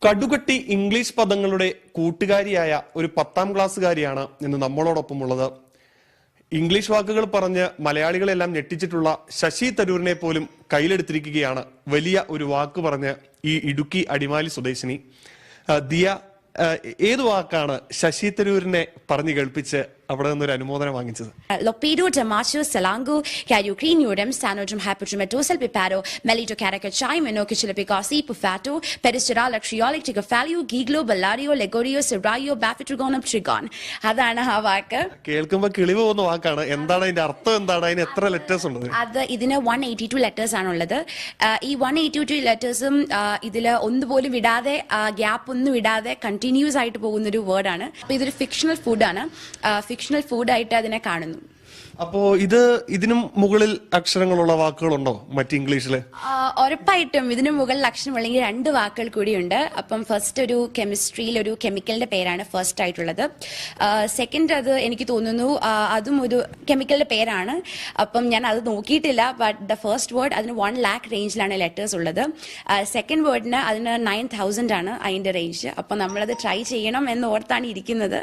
കടുകട്ടി English പദങ്ങളുടെ കൂട്ടുകാരിയായ ഒരു 10ാം ക്ലാസ്സുകാരിയാണ് ഇന്ന് നമ്മളോടൊപ്പം ഉള്ളത്. ഇംഗ്ലീഷ് വാക്കുകൾ പറഞ്ഞ് മലയാളികളെല്ലാം ഞെട്ടിച്ചിട്ടുള്ള ശശി തരൂരിനെ പോലും കയ്യിലെടുത്തിരിക്കുകയാണ് വലിയ ഒരു വാക്ക് പറഞ്ഞ് ഈ ഇടുക്കി അടിമാലി സ്വദേശിനി ദിയ. ഏത് വാക്കാണ് ശശി തരൂരിനെ പറഞ്ഞു കേൾപ്പിച്ച് അവിടെ നിന്നൊരു അനുമോദനം വാങ്ങിച്ചത്? Lopido Damacho Salango, Caducriniodem, Sanodrum Hypotromatosal Piparo, Melito Caracachai, Menokicilipicasi, Pufato, Pedestera, Latriolic, Ticafalio, Giglo, Bellario, Legorio, Serayo, Bafetrigonum Trigon. അതാണ് ആ വാക്ക്. കേൾക്കുമ്പോൾ കിളിവ് പോകുന്ന വാക്കാണ്. എന്താണ് അതിന്റെ അർത്ഥം? എന്താണ് അതിന് എത്ര ലെറ്റേഴ്സ് ഉണ്ട്? അത് ഇതിന് 182 ലെറ്റേഴ്സ് ആണുള്ളത്. ഈ 182 ലെറ്റേഴ്സും ഇതിൽ ഒന്നുപോലും വിടാതെ ഗ്യാപ്പ് ഒന്നും വിടാതെ കണ്ടിന്യൂസ് ആയിട്ട് പോകുന്ന ഒരു വേർഡാണ്. അപ്പൊ ഇതൊരു ഫിക്ഷണൽ ഫുഡാണ്. ഫിക്ഷണൽ ഫുഡായിട്ട് അതിനെ കാണുന്നു. അപ്പോ ഇതിനും മുകളിൽ അക്ഷരങ്ങളുള്ള വാക്കുകളുണ്ടോ മറ്റ് ഇംഗ്ലീഷില്? ഉറപ്പായിട്ടും ഇതിനു മുകളിൽ അക്ഷരമുള്ളെങ്കിൽ 2 വാക്കുകൾ കൂടിയുണ്ട്. അപ്പം ഫസ്റ്റ് ഒരു കെമിസ്ട്രിയിൽ ഒരു കെമിക്കലിന്റെ പേരാണ് ഫസ്റ്റ് ആയിട്ടുള്ളത്. സെക്കൻഡ് അത് എനിക്ക് തോന്നുന്നു അതും ഒരു കെമിക്കലിന്റെ പേരാണ്. അപ്പം ഞാൻ അത് നോക്കിയിട്ടില്ല. ബട്ട് ദ ഫസ്റ്റ് വേർഡ് അതിന് 1 lakh റേഞ്ചിലാണ് ലെറ്റേഴ്സ് ഉള്ളത്. സെക്കൻഡ് വേർഡിന് അതിന് 9000 ആണ് അതിന്റെ റേഞ്ച്. അപ്പം നമ്മളത് ട്രൈ ചെയ്യണം എന്ന് ഓർത്താണ് ഇരിക്കുന്നത്.